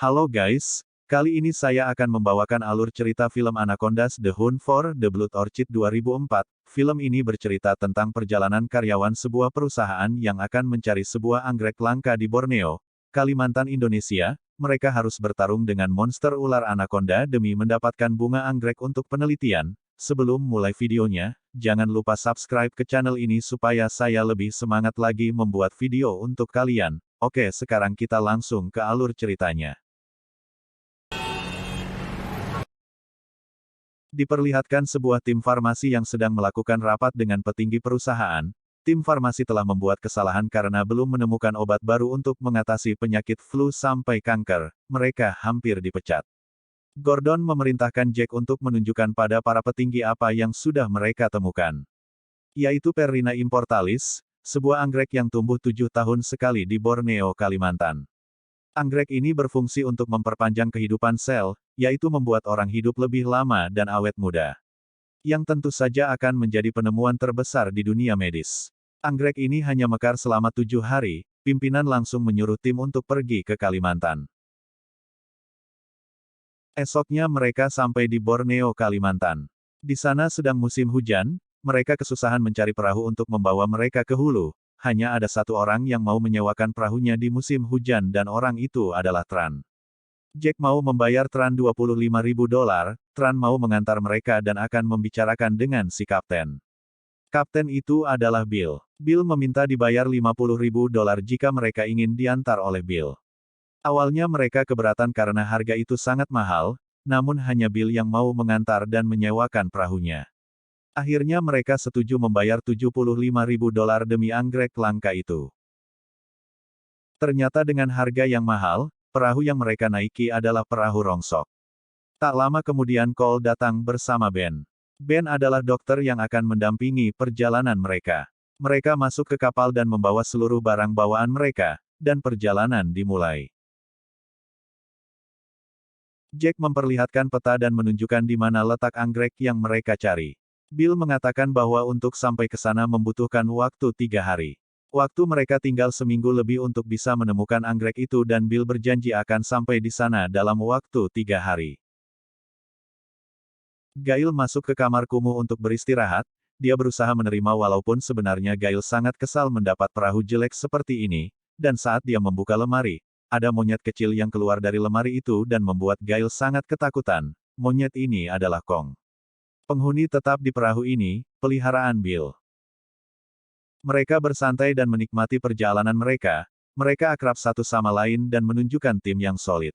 Halo guys, kali ini saya akan membawakan alur cerita film Anacondas The Hunt for the Blood Orchid 2004. Film ini bercerita tentang perjalanan karyawan sebuah perusahaan yang akan mencari sebuah anggrek langka di Borneo, Kalimantan, Indonesia. Mereka harus bertarung dengan monster ular anaconda demi mendapatkan bunga anggrek untuk penelitian. Sebelum mulai videonya, jangan lupa subscribe ke channel ini supaya saya lebih semangat lagi membuat video untuk kalian. Oke, sekarang kita langsung ke alur ceritanya. Diperlihatkan sebuah tim farmasi yang sedang melakukan rapat dengan petinggi perusahaan. Tim farmasi telah membuat kesalahan karena belum menemukan obat baru untuk mengatasi penyakit flu sampai kanker. Mereka hampir dipecat. Gordon memerintahkan Jack untuk menunjukkan pada para petinggi apa yang sudah mereka temukan. Yaitu Perrina importalis, sebuah anggrek yang tumbuh 7 tahun sekali di Borneo, Kalimantan. Anggrek ini berfungsi untuk memperpanjang kehidupan sel, yaitu membuat orang hidup lebih lama dan awet muda. Yang tentu saja akan menjadi penemuan terbesar di dunia medis. Anggrek ini hanya mekar selama 7 hari, pimpinan langsung menyuruh tim untuk pergi ke Kalimantan. Esoknya mereka sampai di Borneo, Kalimantan. Di sana sedang musim hujan, mereka kesusahan mencari perahu untuk membawa mereka ke hulu. Hanya ada satu orang yang mau menyewakan perahunya di musim hujan dan orang itu adalah Tran. Jack mau membayar Tran $25.000, Tran mau mengantar mereka dan akan membicarakan dengan si kapten. Kapten itu adalah Bill. Bill meminta dibayar $50.000 jika mereka ingin diantar oleh Bill. Awalnya mereka keberatan karena harga itu sangat mahal, namun hanya Bill yang mau mengantar dan menyewakan perahunya. Akhirnya mereka setuju membayar $75.000 demi anggrek langka itu. Ternyata dengan harga yang mahal, perahu yang mereka naiki adalah perahu rongsok. Tak lama kemudian Cole datang bersama Ben. Ben adalah dokter yang akan mendampingi perjalanan mereka. Mereka masuk ke kapal dan membawa seluruh barang bawaan mereka, dan perjalanan dimulai. Jack memperlihatkan peta dan menunjukkan di mana letak anggrek yang mereka cari. Bill mengatakan bahwa untuk sampai ke sana membutuhkan waktu 3 hari. Waktu mereka tinggal seminggu lebih untuk bisa menemukan anggrek itu dan Bill berjanji akan sampai di sana dalam waktu 3 hari. Gail masuk ke kamar kumuh untuk beristirahat. Dia berusaha menerima walaupun sebenarnya Gail sangat kesal mendapat perahu jelek seperti ini, dan saat dia membuka lemari, ada monyet kecil yang keluar dari lemari itu dan membuat Gail sangat ketakutan. Monyet ini adalah Kong. Penghuni tetap di perahu ini, peliharaan Bill. Mereka bersantai dan menikmati perjalanan mereka. Mereka akrab satu sama lain dan menunjukkan tim yang solid.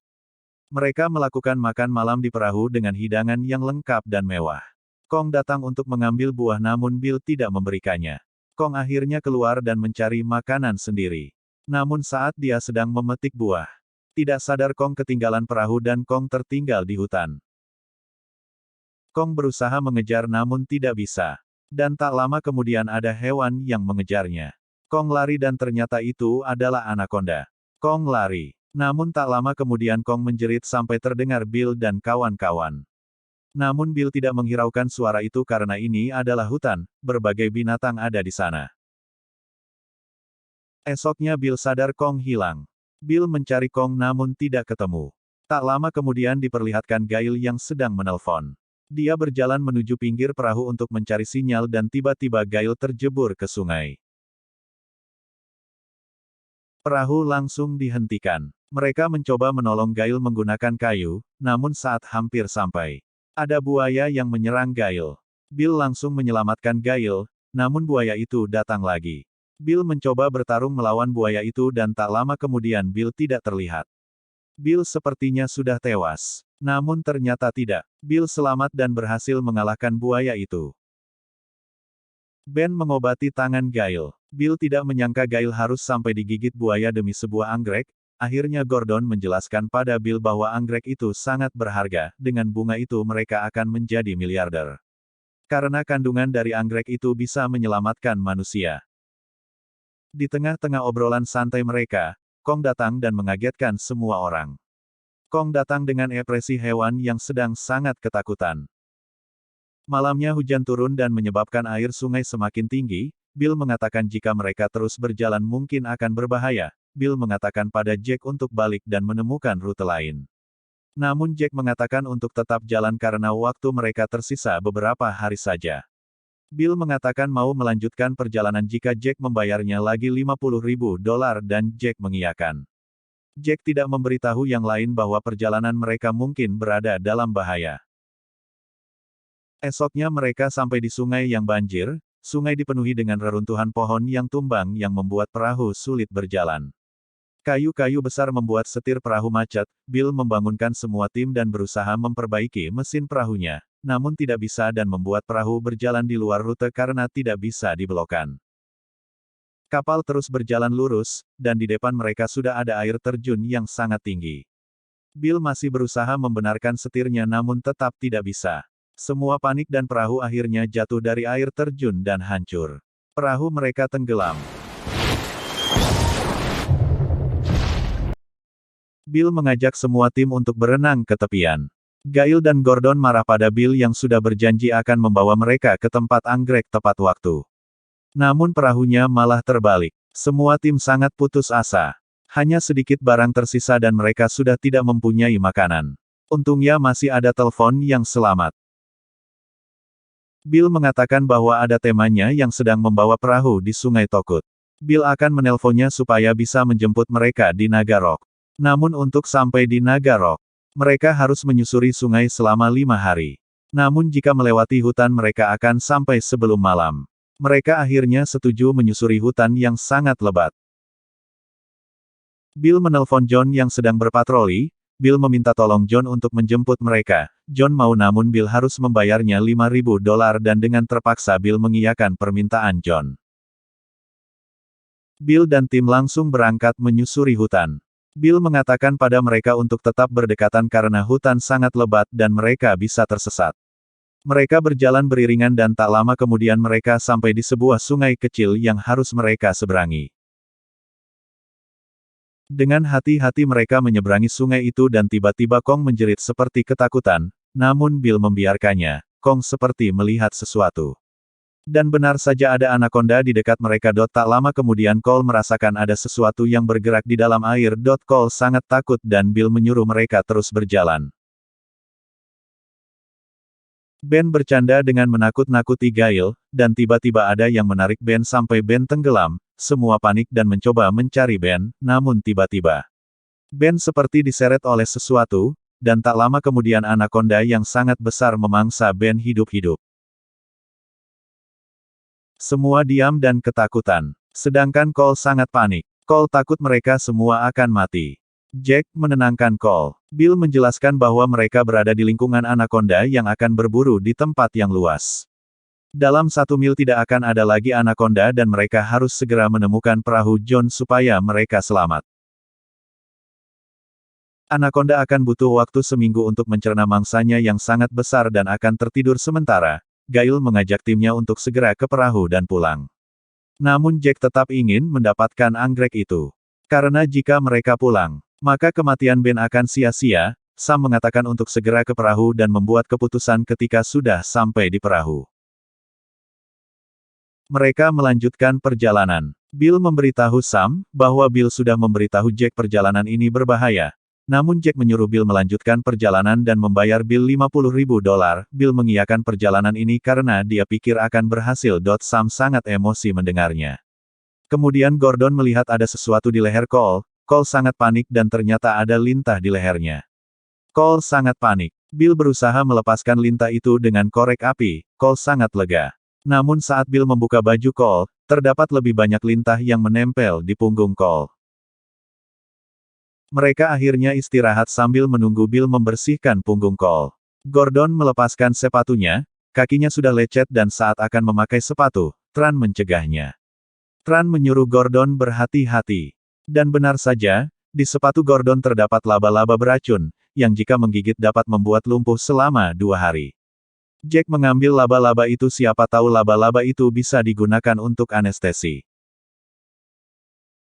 Mereka melakukan makan malam di perahu dengan hidangan yang lengkap dan mewah. Kong datang untuk mengambil buah namun Bill tidak memberikannya. Kong akhirnya keluar dan mencari makanan sendiri. Namun saat dia sedang memetik buah, tidak sadar Kong ketinggalan perahu dan Kong tertinggal di hutan. Kong berusaha mengejar namun tidak bisa. Dan tak lama kemudian ada hewan yang mengejarnya. Kong lari dan ternyata itu adalah anaconda. Kong lari. Namun tak lama kemudian Kong menjerit sampai terdengar Bill dan kawan-kawan. Namun Bill tidak menghiraukan suara itu karena ini adalah hutan, berbagai binatang ada di sana. Esoknya Bill sadar Kong hilang. Bill mencari Kong namun tidak ketemu. Tak lama kemudian diperlihatkan Gail yang sedang menelpon. Dia berjalan menuju pinggir perahu untuk mencari sinyal dan tiba-tiba Gail terjebur ke sungai. Perahu langsung dihentikan. Mereka mencoba menolong Gail menggunakan kayu, namun saat hampir sampai, ada buaya yang menyerang Gail. Bill langsung menyelamatkan Gail, namun buaya itu datang lagi. Bill mencoba bertarung melawan buaya itu dan tak lama kemudian Bill tidak terlihat. Bill sepertinya sudah tewas. Namun ternyata tidak. Bill selamat dan berhasil mengalahkan buaya itu. Ben mengobati tangan Gail. Bill tidak menyangka Gail harus sampai digigit buaya demi sebuah anggrek. Akhirnya Gordon menjelaskan pada Bill bahwa anggrek itu sangat berharga. Dengan bunga itu mereka akan menjadi miliarder. Karena kandungan dari anggrek itu bisa menyelamatkan manusia. Di tengah-tengah obrolan santai mereka, Kong datang dan mengagetkan semua orang. Kong datang dengan ekspresi hewan yang sedang sangat ketakutan. Malamnya hujan turun dan menyebabkan air sungai semakin tinggi. Bill mengatakan jika mereka terus berjalan mungkin akan berbahaya, Bill mengatakan pada Jack untuk balik dan menemukan rute lain. Namun Jack mengatakan untuk tetap jalan karena waktu mereka tersisa beberapa hari saja. Bill mengatakan mau melanjutkan perjalanan jika Jack membayarnya lagi $50.000 dan Jack mengiyakan. Jack tidak memberitahu yang lain bahwa perjalanan mereka mungkin berada dalam bahaya. Esoknya mereka sampai di sungai yang banjir, sungai dipenuhi dengan reruntuhan pohon yang tumbang yang membuat perahu sulit berjalan. Kayu-kayu besar membuat setir perahu macet. Bill membangunkan semua tim dan berusaha memperbaiki mesin perahunya, namun tidak bisa dan membuat perahu berjalan di luar rute karena tidak bisa dibelokkan. Kapal terus berjalan lurus, dan di depan mereka sudah ada air terjun yang sangat tinggi. Bill masih berusaha membenarkan setirnya namun tetap tidak bisa. Semua panik dan perahu akhirnya jatuh dari air terjun dan hancur. Perahu mereka tenggelam. Bill mengajak semua tim untuk berenang ke tepian. Gail dan Gordon marah pada Bill yang sudah berjanji akan membawa mereka ke tempat anggrek tepat waktu. Namun perahunya malah terbalik. Semua tim sangat putus asa. Hanya sedikit barang tersisa dan mereka sudah tidak mempunyai makanan. Untungnya masih ada telepon yang selamat. Bill mengatakan bahwa ada temannya yang sedang membawa perahu di Sungai Tokut. Bill akan menelponnya supaya bisa menjemput mereka di Nagarok. Namun untuk sampai di Nagarok, mereka harus menyusuri sungai selama 5 hari. Namun jika melewati hutan mereka akan sampai sebelum malam. Mereka akhirnya setuju menyusuri hutan yang sangat lebat. Bill menelpon John yang sedang berpatroli. Bill meminta tolong John untuk menjemput mereka. John mau namun Bill harus membayarnya $5.000 dan dengan terpaksa Bill mengiyakan permintaan John. Bill dan tim langsung berangkat menyusuri hutan. Bill mengatakan pada mereka untuk tetap berdekatan karena hutan sangat lebat dan mereka bisa tersesat. Mereka berjalan beriringan dan tak lama kemudian mereka sampai di sebuah sungai kecil yang harus mereka seberangi. Dengan hati-hati mereka menyeberangi sungai itu dan tiba-tiba Kong menjerit seperti ketakutan, namun Bill membiarkannya. Kong seperti melihat sesuatu. Dan benar saja ada anaconda di dekat mereka. Tak lama kemudian Cole merasakan ada sesuatu yang bergerak di dalam air. Cole sangat takut dan Bill menyuruh mereka terus berjalan. Ben bercanda dengan menakut-nakuti Gail, dan tiba-tiba ada yang menarik Ben sampai Ben tenggelam. Semua panik dan mencoba mencari Ben, namun tiba-tiba Ben seperti diseret oleh sesuatu, dan tak lama kemudian anaconda yang sangat besar memangsa Ben hidup-hidup. Semua diam dan ketakutan. Sedangkan Cole sangat panik. Cole takut mereka semua akan mati. Jack menenangkan Cole. Bill menjelaskan bahwa mereka berada di lingkungan anaconda yang akan berburu di tempat yang luas. Dalam 1 mil tidak akan ada lagi anaconda dan mereka harus segera menemukan perahu John supaya mereka selamat. Anaconda akan butuh waktu seminggu untuk mencerna mangsanya yang sangat besar dan akan tertidur sementara. Gail mengajak timnya untuk segera ke perahu dan pulang. Namun Jack tetap ingin mendapatkan anggrek itu. Karena jika mereka pulang, maka kematian Ben akan sia-sia. Sam mengatakan untuk segera ke perahu dan membuat keputusan ketika sudah sampai di perahu. Mereka melanjutkan perjalanan. Bill memberitahu Sam bahwa Bill sudah memberitahu Jack perjalanan ini berbahaya. Namun Jack menyuruh Bill melanjutkan perjalanan dan membayar Bill $50.000. Bill mengiyakan perjalanan ini karena dia pikir akan berhasil. Sam sangat emosi mendengarnya. Kemudian Gordon melihat ada sesuatu di leher Cole. Cole sangat panik dan ternyata ada lintah di lehernya. Cole sangat panik. Bill berusaha melepaskan lintah itu dengan korek api. Cole sangat lega. Namun saat Bill membuka baju Cole, terdapat lebih banyak lintah yang menempel di punggung Cole. Mereka akhirnya istirahat sambil menunggu Bill membersihkan punggung Cole. Gordon melepaskan sepatunya, kakinya sudah lecet dan saat akan memakai sepatu, Tran mencegahnya. Tran menyuruh Gordon berhati-hati. Dan benar saja, di sepatu Gordon terdapat laba-laba beracun, yang jika menggigit dapat membuat lumpuh selama 2 hari. Jack mengambil laba-laba itu, siapa tahu laba-laba itu bisa digunakan untuk anestesi.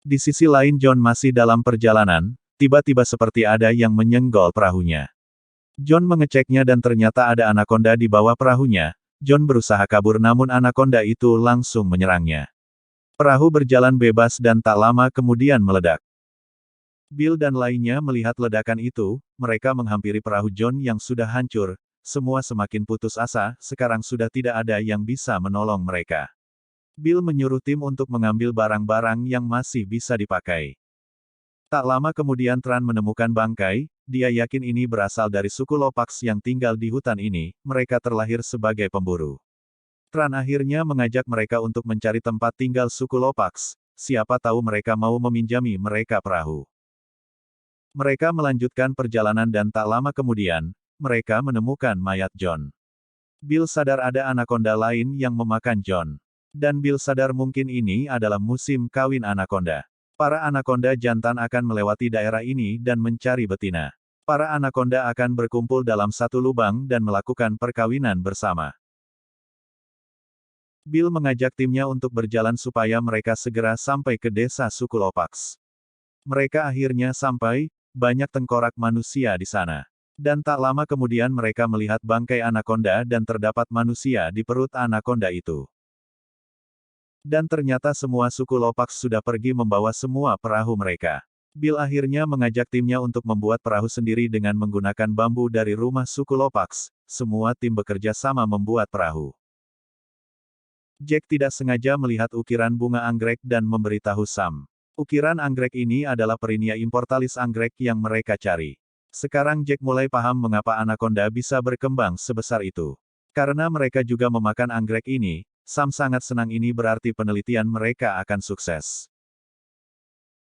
Di sisi lain John masih dalam perjalanan. Tiba-tiba seperti ada yang menyenggol perahunya. John mengeceknya dan ternyata ada anaconda di bawah perahunya. John berusaha kabur namun anaconda itu langsung menyerangnya. Perahu berjalan bebas dan tak lama kemudian meledak. Bill dan lainnya melihat ledakan itu, mereka menghampiri perahu John yang sudah hancur, semua semakin putus asa, sekarang sudah tidak ada yang bisa menolong mereka. Bill menyuruh tim untuk mengambil barang-barang yang masih bisa dipakai. Tak lama kemudian Tran menemukan bangkai, dia yakin ini berasal dari suku Lopax yang tinggal di hutan ini, mereka terlahir sebagai pemburu. Tran akhirnya mengajak mereka untuk mencari tempat tinggal suku Lopax, siapa tahu mereka mau meminjami mereka perahu. Mereka melanjutkan perjalanan dan tak lama kemudian, mereka menemukan mayat John. Bill sadar ada anakonda lain yang memakan John. Dan Bill sadar mungkin ini adalah musim kawin anakonda. Para anakonda jantan akan melewati daerah ini dan mencari betina. Para anakonda akan berkumpul dalam satu lubang dan melakukan perkawinan bersama. Bill mengajak timnya untuk berjalan supaya mereka segera sampai ke desa suku Lopax. Mereka akhirnya sampai, banyak tengkorak manusia di sana. Dan tak lama kemudian mereka melihat bangkai anakonda dan terdapat manusia di perut anakonda itu. Dan ternyata semua suku Lopax sudah pergi membawa semua perahu mereka. Bill akhirnya mengajak timnya untuk membuat perahu sendiri dengan menggunakan bambu dari rumah suku Lopax. Semua tim bekerja sama membuat perahu. Jack tidak sengaja melihat ukiran bunga anggrek dan memberitahu Sam. Ukiran anggrek ini adalah Perinia importalis anggrek yang mereka cari. Sekarang Jack mulai paham mengapa anakonda bisa berkembang sebesar itu. Karena mereka juga memakan anggrek ini, Sam sangat senang, ini berarti penelitian mereka akan sukses.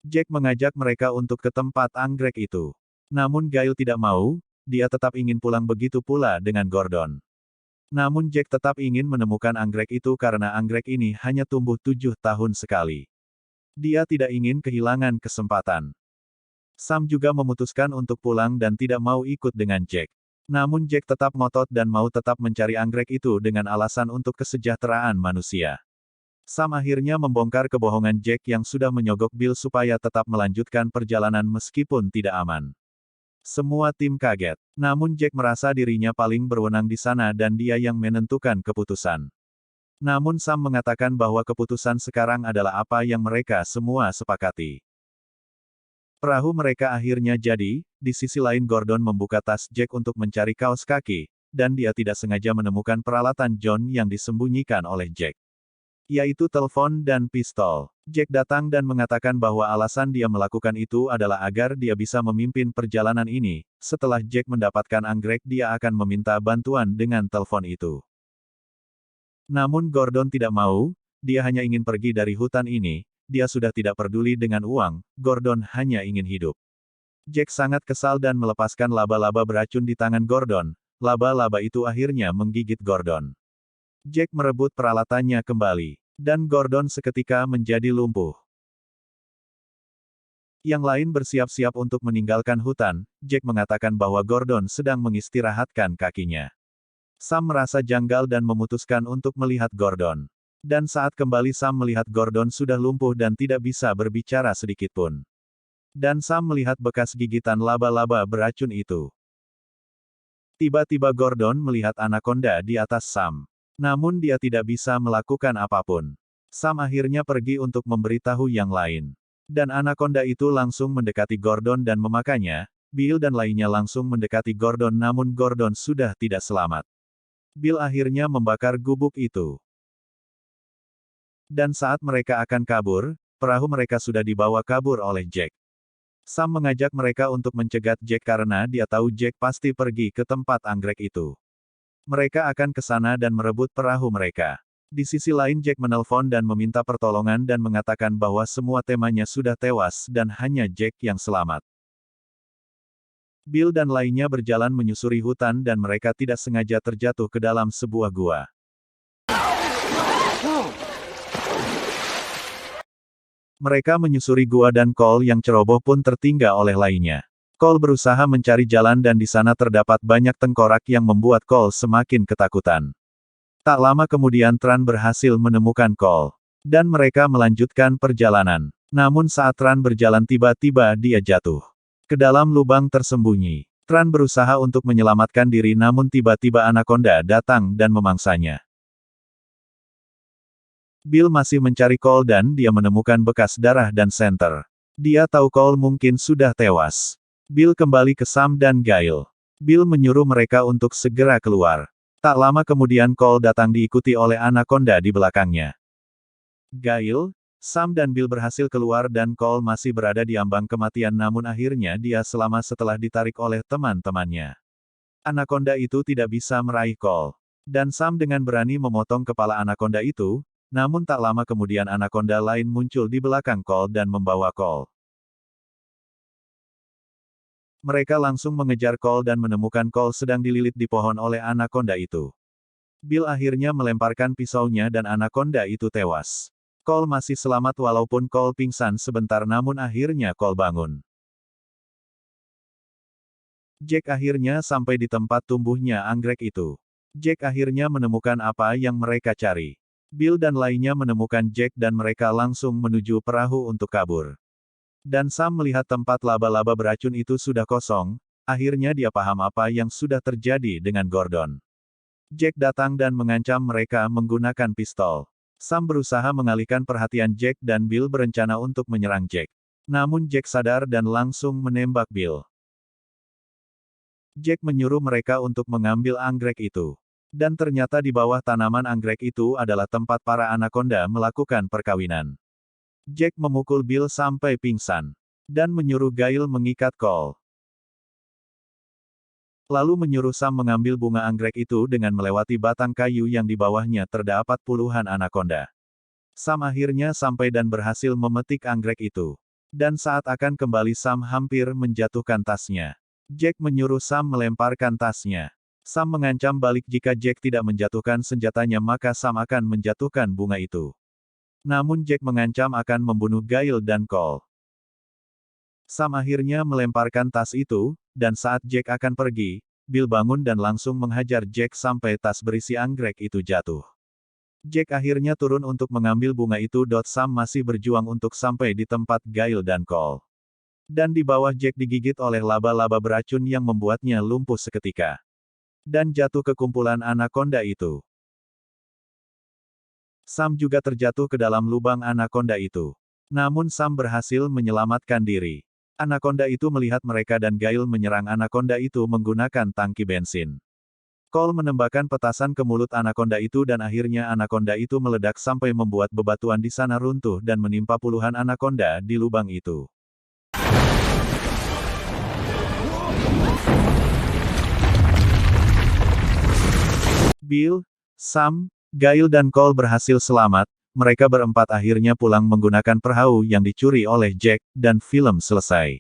Jack mengajak mereka untuk ke tempat anggrek itu. Namun Gail tidak mau, dia tetap ingin pulang, begitu pula dengan Gordon. Namun Jack tetap ingin menemukan anggrek itu karena anggrek ini hanya tumbuh 7 tahun sekali. Dia tidak ingin kehilangan kesempatan. Sam juga memutuskan untuk pulang dan tidak mau ikut dengan Jack. Namun Jack tetap ngotot dan mau tetap mencari anggrek itu dengan alasan untuk kesejahteraan manusia. Sam akhirnya membongkar kebohongan Jack yang sudah menyogok Bill supaya tetap melanjutkan perjalanan meskipun tidak aman. Semua tim kaget. Namun Jack merasa dirinya paling berwenang di sana dan dia yang menentukan keputusan. Namun Sam mengatakan bahwa keputusan sekarang adalah apa yang mereka semua sepakati. Perahu mereka akhirnya jadi, di sisi lain Gordon membuka tas Jack untuk mencari kaos kaki, dan dia tidak sengaja menemukan peralatan John yang disembunyikan oleh Jack. Yaitu telepon dan pistol. Jack datang dan mengatakan bahwa alasan dia melakukan itu adalah agar dia bisa memimpin perjalanan ini. Setelah Jack mendapatkan anggrek, dia akan meminta bantuan dengan telepon itu. Namun Gordon tidak mau, dia hanya ingin pergi dari hutan ini. Dia sudah tidak peduli dengan uang, Gordon hanya ingin hidup. Jack sangat kesal dan melepaskan laba-laba beracun di tangan Gordon. Laba-laba itu akhirnya menggigit Gordon. Jack merebut peralatannya kembali. Dan Gordon seketika menjadi lumpuh. Yang lain bersiap-siap untuk meninggalkan hutan. Jack mengatakan bahwa Gordon sedang mengistirahatkan kakinya. Sam merasa janggal dan memutuskan untuk melihat Gordon. Dan saat kembali Sam melihat Gordon sudah lumpuh dan tidak bisa berbicara sedikitpun. Dan Sam melihat bekas gigitan laba-laba beracun itu. Tiba-tiba Gordon melihat anakonda di atas Sam. Namun dia tidak bisa melakukan apapun. Sam akhirnya pergi untuk memberitahu yang lain. Dan anakonda itu langsung mendekati Gordon dan memakannya. Bill dan lainnya langsung mendekati Gordon namun Gordon sudah tidak selamat. Bill akhirnya membakar gubuk itu. Dan saat mereka akan kabur, perahu mereka sudah dibawa kabur oleh Jack. Sam mengajak mereka untuk mencegat Jack karena dia tahu Jack pasti pergi ke tempat anggrek itu. Mereka akan ke sana dan merebut perahu mereka. Di sisi lain Jack menelpon dan meminta pertolongan dan mengatakan bahwa semua temannya sudah tewas dan hanya Jack yang selamat. Bill dan lainnya berjalan menyusuri hutan dan mereka tidak sengaja terjatuh ke dalam sebuah gua. Mereka menyusuri gua dan Cole yang ceroboh pun tertinggal oleh lainnya. Cole berusaha mencari jalan dan di sana terdapat banyak tengkorak yang membuat Cole semakin ketakutan. Tak lama kemudian Tran berhasil menemukan Cole. Dan mereka melanjutkan perjalanan. Namun saat Tran berjalan tiba-tiba dia jatuh ke dalam lubang tersembunyi. Tran berusaha untuk menyelamatkan diri namun tiba-tiba anakonda datang dan memangsanya. Bill masih mencari Cole dan dia menemukan bekas darah dan senter. Dia tahu Cole mungkin sudah tewas. Bill kembali ke Sam dan Gail. Bill menyuruh mereka untuk segera keluar. Tak lama kemudian Cole datang diikuti oleh Anaconda di belakangnya. Gail, Sam dan Bill berhasil keluar dan Cole masih berada di ambang kematian namun akhirnya dia selamat setelah ditarik oleh teman-temannya. Anaconda itu tidak bisa meraih Cole. Dan Sam dengan berani memotong kepala Anaconda itu, namun tak lama kemudian Anaconda lain muncul di belakang Cole dan membawa Cole. Mereka langsung mengejar Cole dan menemukan Cole sedang dililit di pohon oleh Anaconda itu. Bill akhirnya melemparkan pisaunya dan Anaconda itu tewas. Cole masih selamat walaupun Cole pingsan sebentar namun akhirnya Cole bangun. Jack akhirnya sampai di tempat tumbuhnya anggrek itu. Jack akhirnya menemukan apa yang mereka cari. Bill dan lainnya menemukan Jack dan mereka langsung menuju perahu untuk kabur. Dan Sam melihat tempat laba-laba beracun itu sudah kosong, akhirnya dia paham apa yang sudah terjadi dengan Gordon. Jack datang dan mengancam mereka menggunakan pistol. Sam berusaha mengalihkan perhatian Jack dan Bill berencana untuk menyerang Jack. Namun Jack sadar dan langsung menembak Bill. Jack menyuruh mereka untuk mengambil anggrek itu. Dan ternyata di bawah tanaman anggrek itu adalah tempat para Anaconda melakukan perkawinan. Jack memukul Bill sampai pingsan. Dan menyuruh Gail mengikat Cole. Lalu menyuruh Sam mengambil bunga anggrek itu dengan melewati batang kayu yang di bawahnya terdapat puluhan Anaconda. Sam akhirnya sampai dan berhasil memetik anggrek itu. Dan saat akan kembali Sam hampir menjatuhkan tasnya. Jack menyuruh Sam melemparkan tasnya. Sam mengancam balik jika Jack tidak menjatuhkan senjatanya maka Sam akan menjatuhkan bunga itu. Namun Jack mengancam akan membunuh Gail dan Cole. Sam akhirnya melemparkan tas itu, dan saat Jack akan pergi, Bill bangun dan langsung menghajar Jack sampai tas berisi anggrek itu jatuh. Jack akhirnya turun untuk mengambil bunga itu. Sam masih berjuang untuk sampai di tempat Gail dan Cole. Dan di bawah Jack digigit oleh laba-laba beracun yang membuatnya lumpuh seketika. Dan jatuh ke kumpulan Anaconda itu. Sam juga terjatuh ke dalam lubang Anaconda itu. Namun Sam berhasil menyelamatkan diri. Anaconda itu melihat mereka dan Gail menyerang Anaconda itu menggunakan tangki bensin. Cole menembakkan petasan ke mulut Anaconda itu dan akhirnya Anaconda itu meledak sampai membuat bebatuan di sana runtuh dan menimpa puluhan Anaconda di lubang itu. Bill, Sam, Gail dan Cole berhasil selamat, mereka berempat akhirnya pulang menggunakan perahu yang dicuri oleh Jack, dan film selesai.